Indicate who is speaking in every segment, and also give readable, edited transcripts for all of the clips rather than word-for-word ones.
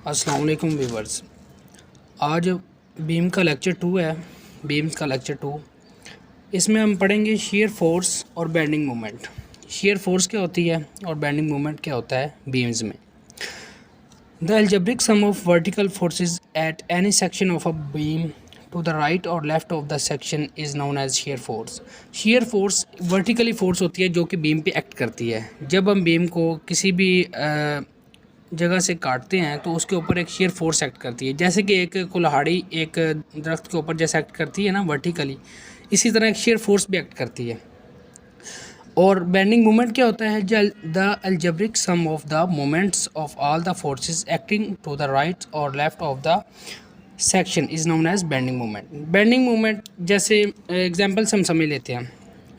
Speaker 1: अस्सलाम वालेकुम व्यूवर्स। आज बीम का लेक्चर 2 है। बीम्स का लेक्चर 2, इसमें हम पढ़ेंगे शेयर फोर्स और बेंडिंग मोमेंट। शेयर फोर्स क्या होती है और बेंडिंग मोमेंट क्या होता है बीम्स में। The algebraic sum of vertical forces at any section of a beam to the right और left of the section is known as shear force. Shear force vertically force होती है जो कि beam पे एक्ट करती है। जब हम बीम को किसी भी जगह से काटते हैं तो उसके ऊपर एक शेयर फोर्स एक्ट करती है, जैसे कि एक कुल्हाड़ी एक दरख्त के ऊपर जैसे एक्ट करती है ना वर्टिकली, इसी तरह एक शेयर फोर्स भी एक्ट करती है। और बेंडिंग मोमेंट क्या होता है? The algebraic sum of the moments of all the forces acting to the right और left of the section is known as bending moment. Bending moment जैसे एग्जांपल्स हम समझ लेते हैं।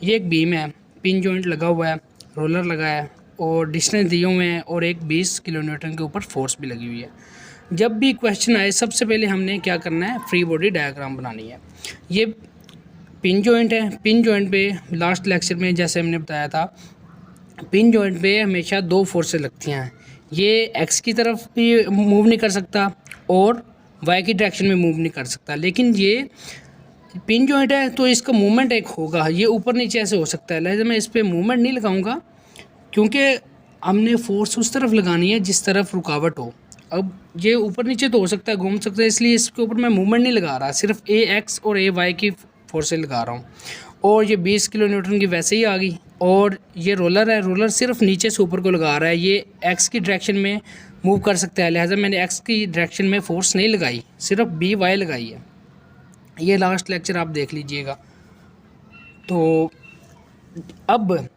Speaker 1: ये एक बीम है, पिन जॉइंट लगा हुआ है, रोलर लगा है और डिस्टेंस दिए हुए हैं और एक 20 किलोन्यूटन के ऊपर फोर्स भी लगी हुई है। जब भी क्वेश्चन आए सबसे पहले हमने क्या करना है? फ्री बॉडी डायग्राम बनानी है। ये पिन जॉइंट है। पिन जॉइंट पे लास्ट लेक्चर में जैसे हमने बताया था, पिन जॉइंट पे हमेशा दो फोर्सेस लगती हैं। ये एक्स की तरफ भी मूव नहीं कर सकता और वाई की डायरेक्शन में मूव नहीं कर सकता, लेकिन ये पिन जॉइंट है तो इसका मूवमेंट एक होगा, ये ऊपर नीचे ऐसे हो सकता है। लिहाजा मैं इस पर मूवमेंट नहीं लगाऊंगा क्योंकि हमने फोर्स उस तरफ लगानी है जिस तरफ रुकावट हो। अब ये ऊपर नीचे तो हो सकता है, घूम सकता है, इसलिए इसके ऊपर मैं मूवमेंट नहीं लगा रहा, सिर्फ ए एक्स और ए वाई की फोर्सेस लगा रहा हूँ। और ये 20 किलो न्यूटन की वैसे ही आ गई। और ये रोलर है, रोलर सिर्फ नीचे से ऊपर को लगा रहा है, ये एक्स की डायरेक्शन में मूव कर सकता है। लिहाजा मैंने एक्स की डायरेक्शन में फोर्स नहीं लगाई, सिर्फ बी वाई लगाई है। ये लास्ट लेक्चर आप देख लीजिएगा। तो अब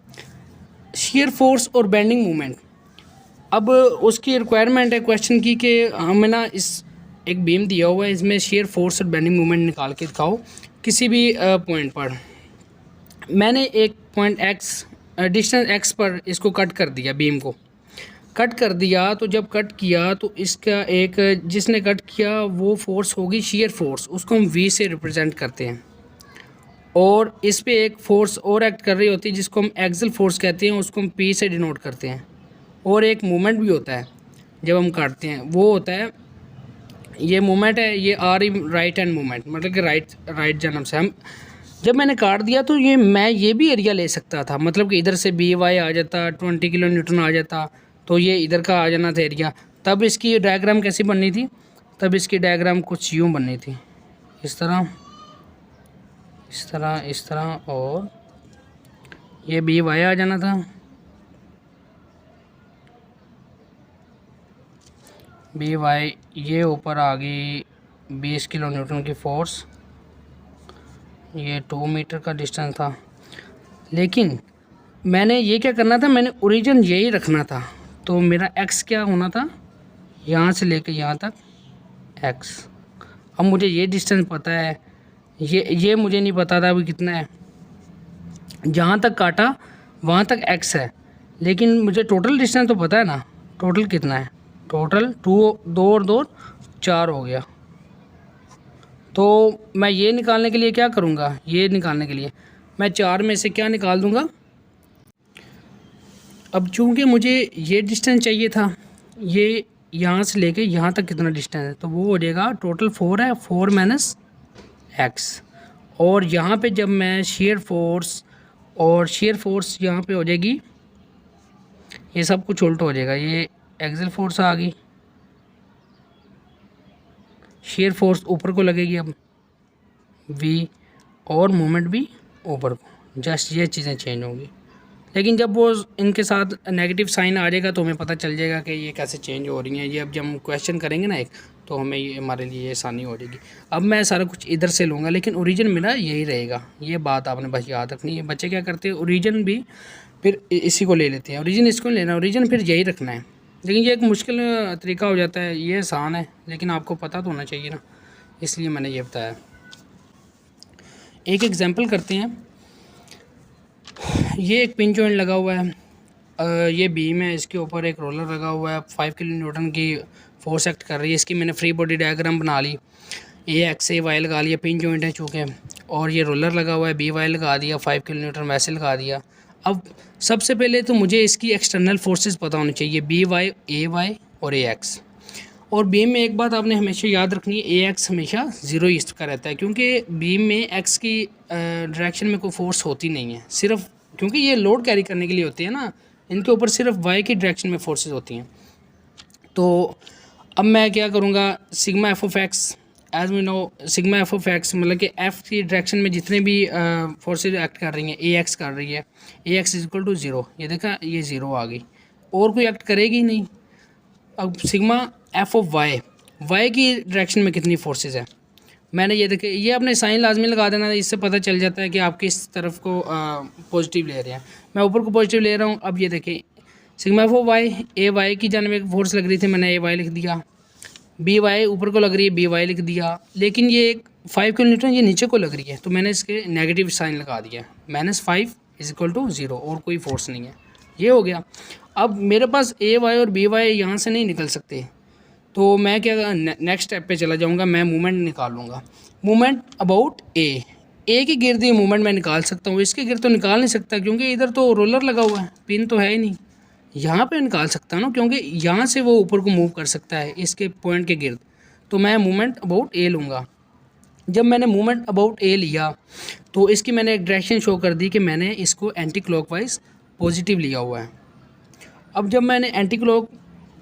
Speaker 1: शेयर फोर्स और बेंडिंग मोमेंट, अब उसकी रिक्वायरमेंट है क्वेश्चन की कि हमें ना इस एक बीम दिया हुआ है, इसमें शेयर फोर्स और बेंडिंग मोमेंट निकाल के दिखाओ किसी भी पॉइंट पर। मैंने एक पॉइंट एक्स डिस्टेंस एक्स पर इसको कट कर दिया, बीम को कट कर दिया। तो जब कट किया तो इसका एक जिसने कट किया वो फोर्स होगी शेयर फोर्स, उसको हम वी से रिप्रेजेंट करते हैं। और इस पे एक फोर्स और एक्ट कर रही होती है जिसको हम एक्सल फोर्स कहते हैं, उसको हम पी से डिनोट करते हैं। और एक मूवमेंट भी होता है जब हम काटते हैं, वो होता है ये मूवमेंट है, ये आर राइट हैंड मूवमेंट, मतलब कि राइट जन्म से हम जब मैंने काट दिया तो मैं भी एरिया ले सकता था, मतलब कि इधर से बी वाई आ जाता, 20 किलो न्यूटन आ जाता, तो ये इधर का आ जाना था एरिया। तब इसकी डायग्राम कैसी बननी थी? तब इसकी डायग्राम कुछ यूँ बननी थी, इस तरह इस तरह इस तरह, और ये बी वाई आ जाना था, बी वाई, ये ऊपर आ गई 20 किलो न्यूटन की फोर्स, ये 2 मीटर का डिस्टेंस था। लेकिन मैंने ये क्या करना था, मैंने ओरिजिन यही रखना था। तो मेरा एक्स क्या होना था, यहाँ से लेकर यहाँ तक एक्स। अब मुझे ये डिस्टेंस पता है, ये मुझे नहीं पता था अभी कितना है। जहाँ तक काटा वहाँ तक एक्स है, लेकिन मुझे टोटल डिस्टेंस तो पता है ना, टोटल कितना है। टोटल 2 और 2 4 हो गया। तो मैं ये निकालने के लिए क्या करूँगा, ये निकालने के लिए मैं 4 में से क्या निकाल दूँगा। अब चूँकि मुझे ये डिस्टेंस चाहिए था, ये यहाँ से लेके यहाँ तक कितना डिस्टेंस है, तो वो हो जाएगा टोटल 4 है, 4 माइनस एक्स। और यहाँ पे जब मैं शेयर फोर्स यहाँ पे हो जाएगी, ये सब कुछ उल्टा हो जाएगा। ये एक्सल फोर्स आ गई, शेयर फोर्स ऊपर को लगेगी अब वी, और मोमेंट भी ऊपर को, जस्ट ये चीज़ें चेंज होंगी। लेकिन जब वो इनके साथ नेगेटिव साइन आ जाएगा तो हमें पता चल जाएगा कि ये कैसे चेंज हो रही हैं। ये अब जब हम क्वेश्चन करेंगे ना एक, तो हमें ये हमारे लिए आसानी हो जाएगी। अब मैं सारा कुछ इधर से लूँगा, लेकिन ओरिजिन मेरा यही रहेगा। ये बात आपने बस याद रखनी है। बच्चे क्या करते हैं, ओरिजिन भी फिर इसी को ले लेते हैं, ओरिजिन इसको लेना, ओरिजिन फिर यही रखना है। लेकिन ये एक मुश्किल तरीका हो जाता है, ये आसान है लेकिन आपको पता तो होना चाहिए ना, इसलिए मैंने ये बताया। एक एग्जांपल करते हैं। ये एक पिन जॉइंट लगा हुआ है, ये बीम है, इसके ऊपर एक रोलर लगा हुआ है, 5 किलो न्यूटन की फोर्स एक्ट कर रही है। इसकी मैंने फ्री बॉडी डायग्राम बना ली, ए एक्स ए वाई लगा लिया, पिन जॉइंट है चूँकि, और ये रोलर लगा हुआ है, बी वाई लगा दिया, 5 किलो न्यूटन वैसे लगा दिया। अब सबसे पहले तो मुझे इसकी एक्सटर्नल फोर्सेस पता होनी चाहिए, बी वाई, ए वाई और ए एक्स। और बीम में एक बात आपने हमेशा याद रखनी है, ए एक्स हमेशा ज़ीरो ईस्ट का रहता है, क्योंकि बीम में एक्स की डायरेक्शन में कोई फोर्स होती नहीं है, सिर्फ क्योंकि ये लोड कैरी करने के लिए होती है ना, इनके ऊपर सिर्फ वाई की डायरेक्शन में फोर्सेस होती हैं। तो अब मैं क्या करूँगा, sigma F of X as we know, sigma F of X मतलब कि एफ की डायरेक्शन में जितने भी फोर्सेज एक्ट कर रही हैं, ए एक्स कर रही है, A X is equal to zero, ये देखा ये ज़ीरो आ गई, और कोई एक्ट करेगी नहीं। अब sigma F of Y, Y की डायरेक्शन में कितनी फोर्सेज है, मैंने ये देखे, ये अपने साइन लाजमी लगा देना, इससे पता चल जाता है कि आप किस तरफ को पॉजिटिव ले रहे हैं। मैं ऊपर को पॉजिटिव ले रहा हूँ। अब ये देखें sigma F of Y, A Y की जानिब एक फोर्स लग रही थी, मैंने ए वाई लिख दिया, बी वाई ऊपर को लग रही है, बी वाई लिख दिया, लेकिन ये एक 5 किलो न्यूटन ये नीचे को लग रही है, तो मैंने इसके नेगेटिव साइन लगा दिया, -5 इज इक्वल टू ज़ीरो, और कोई फोर्स नहीं है, ये हो गया। अब मेरे पास ए वाई और बी वाई यहाँ से नहीं निकल सकते, तो मैं क्या नेक्स्ट स्टेप पे चला जाऊँगा, मैं मूवमेंट निकाल लूँगा। मूवमेंट अबाउट ए के गिर्द ये मूवमेंट मैं निकाल सकता हूँ, इसके गिर्द तो निकाल नहीं सकता, क्योंकि इधर तो रोलर लगा हुआ है, पिन तो है ही नहीं। यहाँ पे निकाल सकता हूँ ना, क्योंकि यहाँ से वो ऊपर को मूव कर सकता है इसके पॉइंट के गिर्द, तो मैं मूवमेंट अबाउट ए लूँगा। जब मैंने मूवमेंट अबाउट ए लिया तो इसकी मैंने एक डायरेक्शन शो कर दी कि मैंने इसको एंटी क्लॉकवाइज पॉजिटिव लिया हुआ है। अब जब मैंने एंटी क्लॉक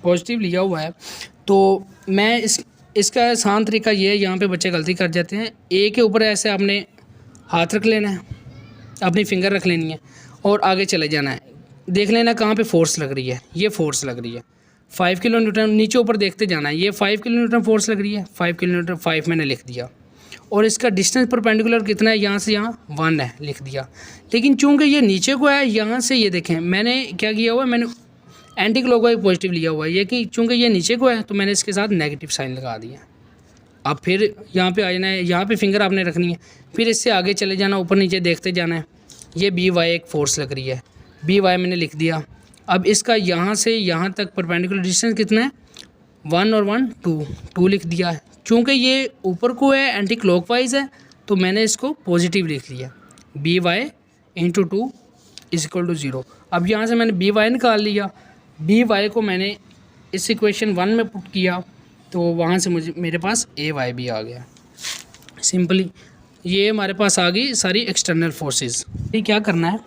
Speaker 1: पॉजिटिव लिया हुआ है तो मैं इसका आसान तरीका ये है, यहाँ पे बच्चे गलती कर जाते हैं, ए के ऊपर ऐसे आपने हाथ रख लेना है, अपनी फिंगर रख लेनी है और आगे चले जाना है, देख लेना कहाँ पे फोर्स लग रही है, ये फोर्स लग रही है 5 किलो न्यूटन, नीचे ऊपर देखते जाना है, ये 5 किलो न्यूटन फोर्स लग रही है, 5 किलो न्यूटन, 5 मैंने लिख दिया, और इसका डिस्टेंस परपेंडिकुलर कितना है, यहाँ से यहाँ 1 है, लिख दिया। लेकिन चूंकि ये नीचे को है, यहाँ से ये देखें मैंने क्या किया हुआ है, मैंने एंटी क्लॉकवाइज पॉजिटिव लिया हुआ है, ये कि चूंकि ये नीचे को है तो मैंने इसके साथ नेगेटिव साइन लगा दिया। अब फिर यहाँ पे आ जाना है, यहाँ पे फिंगर आपने रखनी है, फिर इससे आगे चले जाना, ऊपर नीचे देखते जाना है, ये बी वाई एक फोर्स लग रही है, बी वाई मैंने लिख दिया। अब इसका यहाँ से यहाँ तक परपेंडिकुलर डिस्टेंस कितना है, 1 और 1 2 लिख दिया है। चूँकि ये ऊपर को है, एंटी क्लॉकवाइज है, तो मैंने इसको पॉजिटिव लिख लिया, B Y into 2 is equal to 0। अब यहाँ से मैंने बी वाई निकाल लिया, बी वाई को मैंने इस इक्वेशन 1 में पुट किया, तो वहाँ से मेरे पास ए वाई भी आ गया। सिंपली ये हमारे पास आ गई सारी एक्सटर्नल फोर्सेस। ये क्या करना है,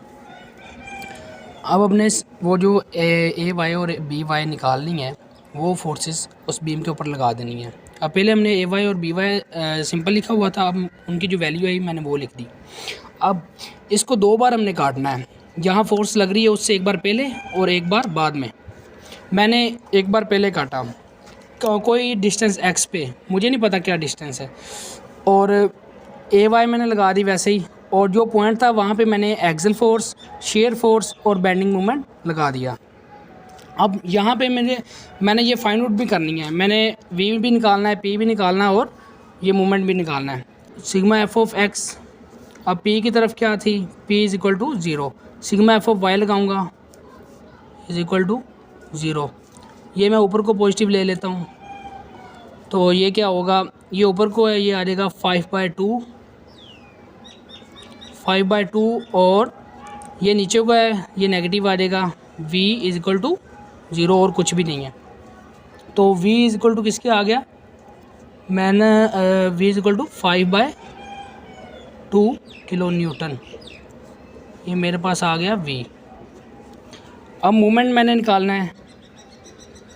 Speaker 1: अब अपने वो जो ए वाई और बी वाई निकालनी है, वो फोर्सेस उस बीम के ऊपर लगा देनी है। अब पहले हमने ए वाई और बी वाई सिंपल लिखा हुआ था, अब उनकी जो वैल्यू आई मैंने वो लिख दी। अब इसको 2 बार हमने काटना है, जहाँ फोर्स लग रही है उससे एक बार पहले और एक बार बाद में। मैंने एक बार पहले काटा कोई डिस्टेंस एक्स पे, मुझे नहीं पता क्या डिस्टेंस है, और ए वाई मैंने लगा दी वैसे ही, और जो पॉइंट था वहाँ पे मैंने एक्सल फोर्स, शेयर फोर्स और बेंडिंग मोमेंट लगा दिया। अब यहाँ पे मैंने ये फाइंड आउट भी करनी है, मैंने वी भी निकालना है, पी भी निकालना है, और ये मोमेंट भी निकालना है। सिग्मा एफ ऑफ एक्स, अब पी की तरफ क्या थी, P is equal to 0, sigma F of Y लगाऊंगा इज़ इक्वल टू 0। ये मैं ऊपर को पॉजिटिव ले लेता हूँ, तो ये क्या होगा, ये ऊपर को है, ये आ जाएगा 5/2, और ये नीचे को है, ये नेगेटिव आ जाएगा, v इज़ इक्वल टू 0 और कुछ भी नहीं है। तो v इज़ इक्वल टू किसके आ गया, मैंने v is equal to 5/2 kilo newton, ये मेरे पास आ गया v। अब मूवमेंट मैंने निकालना है,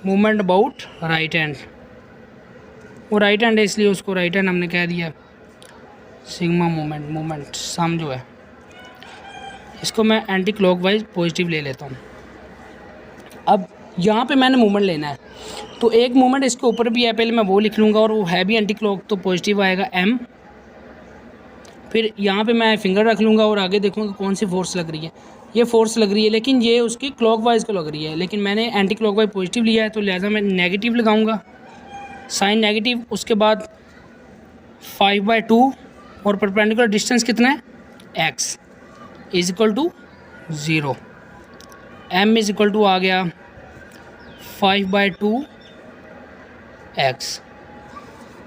Speaker 1: मूवमेंट अबाउट राइट हैंड, वो राइट हैंड है इसलिए उसको राइट हैंड हमने कह दिया। सिग्मा मूवमेंट सम जो है, इसको मैं एंटी क्लॉकवाइज पॉजिटिव ले लेता हूँ। अब यहाँ पे मैंने मूवमेंट लेना है, तो एक मूवमेंट इसके ऊपर भी है, पहले मैं वो लिख लूँगा, और वो है भी एंटी क्लॉक, तो पॉजिटिव आएगा m। फिर यहाँ पे मैं फिंगर रख लूँगा और आगे देखूँगा कौन सी फोर्स लग रही है, ये फोर्स लग रही है, लेकिन ये उसकी क्लॉकवाइज को लग रही है, लेकिन मैंने एंटी क्लॉकवाइज पॉजिटिव लिया है, तो लिहाजा मैं नेगेटिव लगाऊँगा, साइन नेगेटिव, उसके बाद 5/2 और परपेंडिकुलर डिस्टेंस कितना है x is equal to 0, m is equal to आ गया 5/2 x।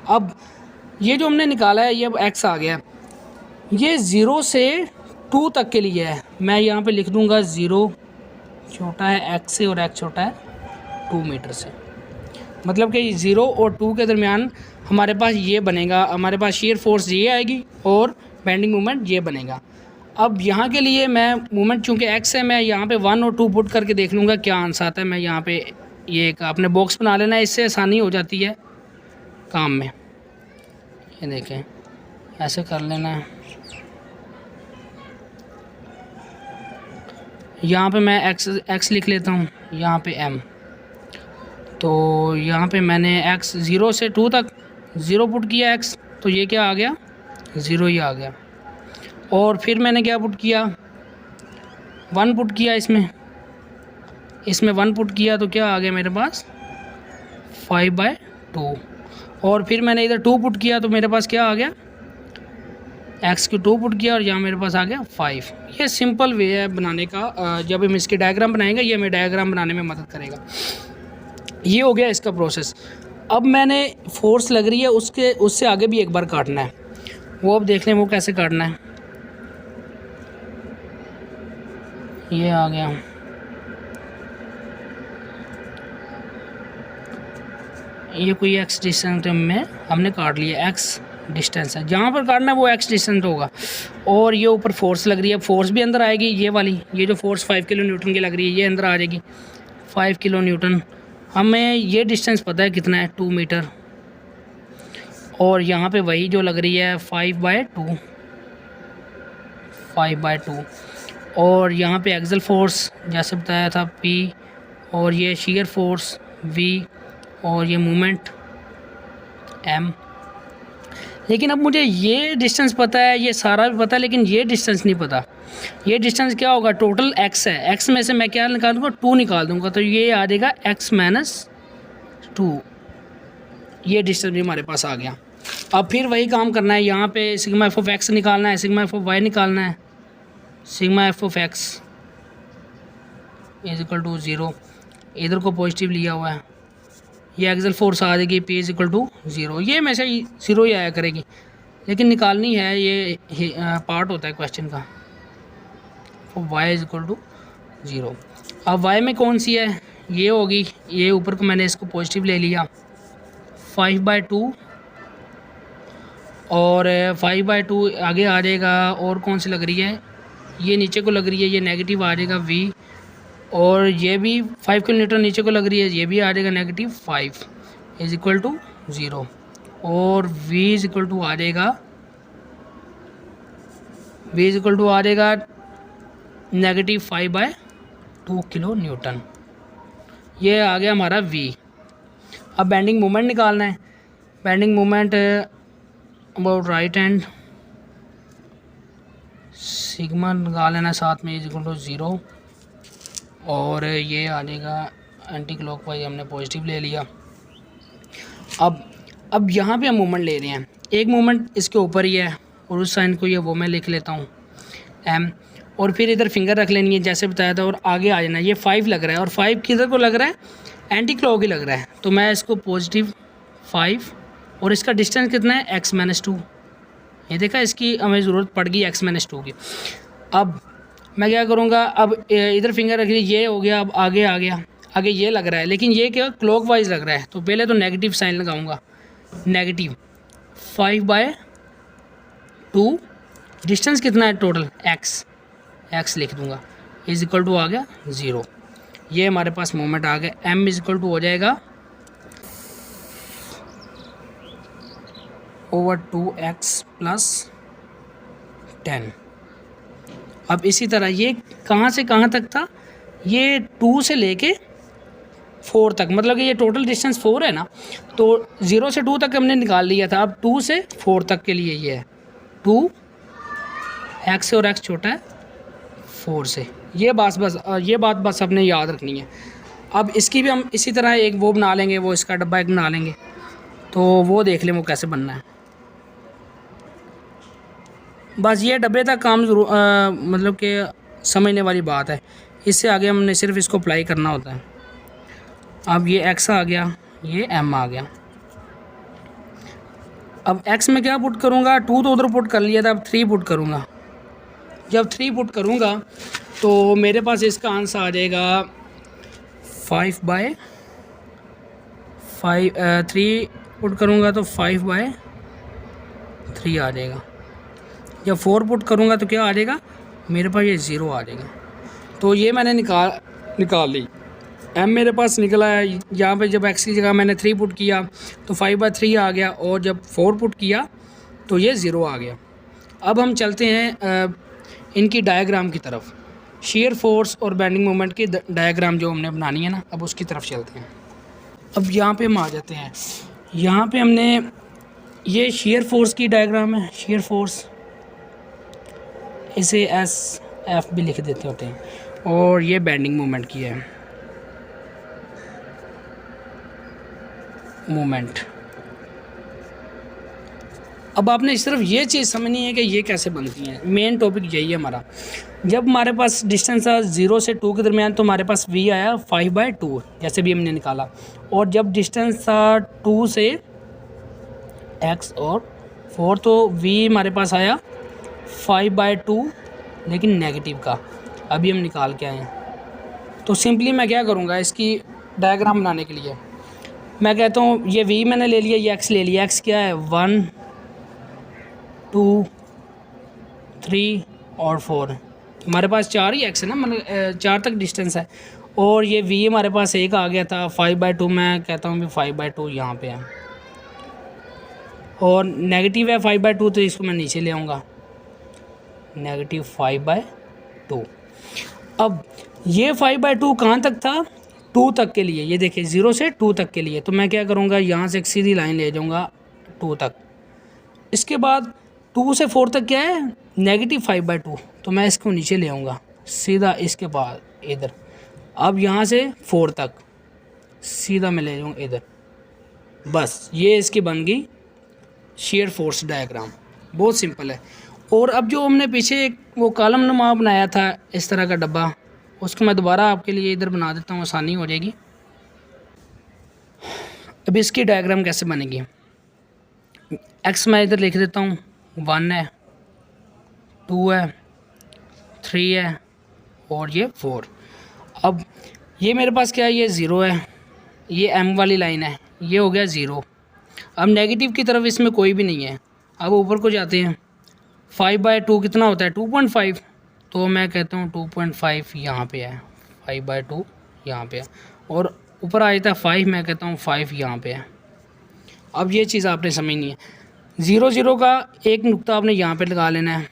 Speaker 1: अब ये जो हमने निकाला है, ये अब x आ गया, ये 0 से 2 तक के लिए है, मैं यहाँ पे लिख दूँगा 0 छोटा है x से और x छोटा है 2 मीटर से। मतलब कि 0 और 2 के दरमियान हमारे पास ये बनेगा, हमारे पास शीयर फोर्स ये आएगी और बेंडिंग मोमेंट ये बनेगा। अब यहाँ के लिए मैं मोमेंट चूँकि एक्स है, मैं यहाँ पे 1 और 2 पुट करके देख लूँगा क्या आंसर आता है। मैं यहाँ पे ये एक आपने बॉक्स बना लेना है, इससे आसानी हो जाती है काम में। ये देखें, ऐसे कर लेना है। यहाँ पे मैं एक्स लिख लेता हूँ, यहाँ पे m। तो यहाँ पे मैंने x 0 से 2 तक 0 पुट किया x, तो ये क्या आ गया 0 ही आ गया। और फिर मैंने क्या पुट किया 1 पुट किया, इसमें 1 पुट किया तो क्या आ गया मेरे पास 5/2। और फिर मैंने इधर 2 पुट किया तो मेरे पास क्या आ गया x की 2 पुट किया और यहाँ मेरे पास आ गया 5। ये सिंपल वे है बनाने का। जब हम इसके डायग्राम बनाएंगे ये हमें डायग्राम बनाने में मदद करेगा। ये हो गया इसका प्रोसेस। अब मैंने फोर्स लग रही है उससे आगे भी एक बार काटना है, वो अब देख लें वो कैसे काटना है। ये आ गया, ये कोई x डिस्टेंस में हमने काट लिया, x डिस्टेंस है, जहाँ पर काटना है वो x डिस्टेंस होगा। और ये ऊपर फोर्स लग रही है, फोर्स भी अंदर आएगी, ये वाली, ये जो फोर्स 5 किलो न्यूटन की लग रही है ये अंदर आ जाएगी 5 किलो न्यूटन। हमें ये डिस्टेंस पता है कितना है 2 मीटर। और यहाँ पे वही जो लग रही है 5/2। और यहाँ पे एक्सल फोर्स जैसे बताया था P, और ये शीयर फोर्स V, और ये मोमेंट M। लेकिन अब मुझे ये डिस्टेंस पता है, ये सारा भी पता है, लेकिन ये डिस्टेंस नहीं पता। ये डिस्टेंस क्या होगा, टोटल x है, x में से मैं क्या निकाल दूँगा 2 निकाल दूँगा, तो ये आ जाएगा x - 2। ये डिस्टेंस भी हमारे पास आ गया। अब फिर वही काम करना है, यहाँ पे सिग्मा एफ ऑफ एक्स निकालना है, सिग्मा एफ ऑफ वाई निकालना है। Sigma F of X is equal to 0, इधर को पॉजिटिव लिया हुआ है, ये एक्सल फोर्स आ जाएगी P इज इक्वल टू 0। ये में से 0 ही आया करेगी, लेकिन निकालनी है, ये पार्ट होता है क्वेश्चन का। y is equal to 0। अब y में कौन सी है, ये होगी, ये ऊपर को मैंने इसको पॉजिटिव ले लिया 5/2, और 5/2 आगे आ जाएगा। और कौन सी लग रही है, ये नीचे को लग रही है, ये नेगेटिव आ जाएगा v। और ये भी 5 किलो न्यूटन नीचे को लग रही है, ये भी आ जाएगा -5 इज इक्वल टू 0। और v इज इक्वल टू आ जाएगा -5/2 किलो न्यूटन। ये आ गया हमारा v। अब बेंडिंग मोमेंट निकालना है। Bending moment about right hand sigma निकाल लेना साथ में, इज इक्वल टू 0। और ये आ जाएगा एंटी क्लॉकवाइज, हमने पॉजिटिव ले लिया। अब यहाँ पे हम मोमेंट ले रहे हैं, एक मोमेंट इसके ऊपर ही है और उस साइन को ये वो मैं लिख लेता हूँ m। और फिर इधर फिंगर रख लेनी है जैसे बताया था, और आगे आ जाना। ये 5 लग रहा है, और 5 किधर को लग रहा है, एंटी क्लॉक ही लग रहा है, तो मैं इसको पॉजिटिव 5, और इसका डिस्टेंस कितना है x - 2। ये देखा, इसकी हमें ज़रूरत पड़ गई x - 2 की। अब मैं क्या करूँगा, अब इधर फिंगर रख ली, ये हो गया। अब आगे आ गया, आगे ये लग रहा है, लेकिन ये क्या क्लॉकवाइज लग रहा है, तो पहले तो नेगेटिव साइन लगाऊंगा, नेगेटिव 5/2। डिस्टेंस कितना है टोटल x लिख दूंगा, इज इक्वल टू आ गया 0। ये हमारे पास मोमेंट आ गया, m इज इक्वल टू हो जाएगा /2x + 10। अब इसी तरह ये कहाँ से कहाँ तक था, ये 2 से लेके 4 तक, मतलब कि ये टोटल डिस्टेंस 4 है ना, तो 0 से 2 तक हमने निकाल लिया था। अब 2 से 4 तक के लिए ये है 2, x से, और x छोटा है 4 से। ये बात बस आपने याद रखनी है। अब इसकी भी हम इसी तरह एक वो बना लेंगे, वो इसका डब्बा एक बना लेंगे, तो वो देख लें वो कैसे बनना है। बस ये डब्बे तक काम ज़रूर मतलब कि समझने वाली बात है, इससे आगे हमने सिर्फ इसको अप्लाई करना होता है। अब ये x आ गया, ये m आ गया। अब x में क्या पुट करूँगा, 2 तो उधर पुट कर लिया था, अब 3 पुट करूँगा। जब 3 पुट करूँगा तो मेरे पास इसका आंसर आ जाएगा 3 पुट करूँगा तो 5/3 आ जाएगा। जब 4 पुट करूँगा तो क्या आ जाएगा, मेरे पास ये 0 आ जाएगा। तो ये मैंने निकाल ली, m मेरे पास निकला है। यहाँ पे जब x की जगह मैंने 3 पुट किया तो 5/3 आ गया, और जब 4 पुट किया तो ये 0 आ गया। अब हम चलते हैं इनकी डायग्राम की तरफ। शेयर फोर्स और बेंडिंग मोमेंट की डायग्राम जो हमने बनानी है ना, अब उसकी तरफ चलते हैं। अब यहाँ पे हम आ जाते हैं। यहाँ पे हमने ये शेयर फोर्स की डायग्राम है। शेयर फोर्स इसे SF भी लिख देते होते हैं, और ये बेंडिंग मोमेंट की है, मोमेंट। अब आपने सिर्फ ये चीज़ समझनी है कि ये कैसे बनती हैं। मेन टॉपिक यही है हमारा। जब हमारे पास डिस्टेंस था 0 से 2 के दरमियान तो हमारे पास v आया 5/2, जैसे भी हमने निकाला। और जब डिस्टेंस था 2 से x और 4 तो v हमारे पास आया 5/2, लेकिन नेगेटिव का। अभी हम निकाल के आए हैं। तो सिंपली मैं क्या करूँगा, इसकी डायग्राम बनाने के लिए मैं कहता हूँ ये v मैंने ले लिया, ये x ले लिया। x क्या है, 1 2 3 और 4। हमारे पास 4 ही x है ना, मतलब 4 तक डिस्टेंस है। और ये v हमारे पास 1 आ गया था 5/2। मैं कहता हूँ भी 5/2 यहाँ पे है, और नेगेटिव है 5/2, तो इसको मैं नीचे ले आऊँगा, नेगेटिव 5/2। अब ये 5/2 कहाँ तक था, 2 तक के लिए। ये देखिए 0 से 2 तक के लिए। तो मैं क्या करूँगा, यहाँ से एक सीधी लाइन ले जाऊँगा 2 तक। इसके बाद 2 से 4 तक क्या है, नेगेटिव 5/2। तो मैं इसको नीचे ले आऊँगा सीधा इसके बाद इधर। अब यहाँ से 4 तक सीधा मैं ले जाऊँगा इधर। बस ये इसकी बन गई शेयर फोर्स डायग्राम। बहुत सिंपल है। और अब जो हमने पीछे एक वो कॉलम नुमा बनाया था इस तरह का डब्बा, उसको मैं दोबारा आपके लिए इधर बना देता हूँ, आसानी हो जाएगी। अब इसकी डायग्राम कैसे बनेगी, x मैं इधर लिख देता हूँ, 1 है, 2 है, 3 है, और ये 4। अब ये मेरे पास क्या है, ये 0 है, ये m वाली लाइन है, ये हो गया 0। अब नेगेटिव की तरफ इसमें कोई भी नहीं है। अब ऊपर को जाते हैं, 5/2 कितना होता है, 2.5। तो मैं कहता हूँ 2.5 यहाँ पे है, 5/2 यहाँ पे है, और ऊपर आ जाता है 5। मैं कहता हूँ 5 यहाँ पे है। अब ये चीज़ आपने समझनी है। 0 0 का एक नुक्ता आपने यहाँ पे लगा लेना है।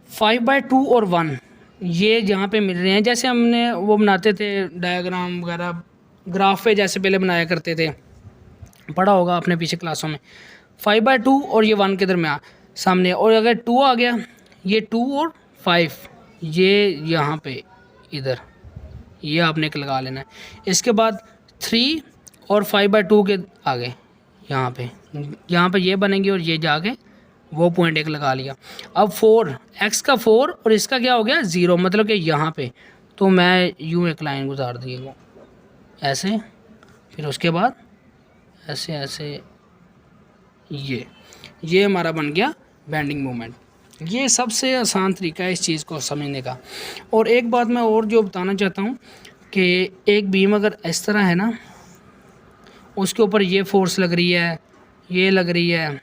Speaker 1: 5/2 और 1 ये यहाँ पे मिल रहे हैं। जैसे हमने वो बनाते थे डायग्राम वगैरह, ग्राफ पे जैसे पहले बनाया करते थे, पढ़ा होगा आपने पीछे क्लासों में। 5/2 और ये 1 के दरमियान सामने, और अगर 2 आ गया, ये 2 और 5 ये यहाँ पे इधर, ये आपने एक लगा लेना है। इसके बाद 3 और 5/2 के आगे यहाँ पे ये बनेंगे, और ये जाके वो पॉइंट एक लगा लिया। अब 4 x का 4 और इसका क्या हो गया 0, मतलब कि यहाँ पे। तो मैं यूँ एक लाइन गुजार दिएगा ऐसे, फिर उसके बाद ऐसे ऐसे, ये हमारा बन गया बेंडिंग मोमेंट। ये सबसे आसान तरीका है इस चीज़ को समझने का। और एक बात मैं और जो बताना चाहता हूँ कि एक बीम अगर इस तरह है ना, उसके ऊपर ये फोर्स लग रही है, ये लग रही है,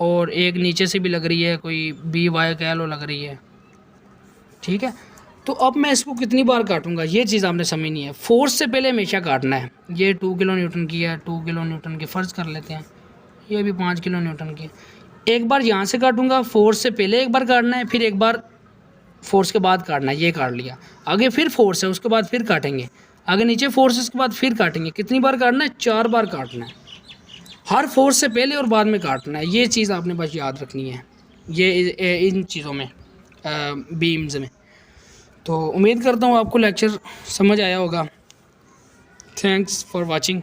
Speaker 1: और एक नीचे से भी लग रही है, कोई BY कह लो लग रही है, ठीक है। तो अब मैं इसको कितनी बार काटूंगा, ये चीज़ आपने समझनी है। फोर्स से पहले हमेशा काटना है। ये 2 किलो न्यूटन की है, 2 किलो न्यूटन की फ़र्ज़ कर लेते हैं, ये भी 5 किलो न्यूटन की। एक बार यहाँ से काटूंगा, फोर्स से पहले एक बार काटना है, फिर एक बार फोर्स के बाद काटना है। ये काट लिया, आगे फिर फोर्स है, उसके बाद फिर काटेंगे, आगे नीचे फोर्स है, उसके बाद फिर काटेंगे। कितनी बार काटना है, 4 बार काटना है। हर फोर्स से पहले और बाद में काटना है। ये चीज़ आपने बस याद रखनी है, ये इन चीज़ों में, बीम्स में। तो उम्मीद करता हूँ आपको लेक्चर समझ आया होगा। Thanks for watching.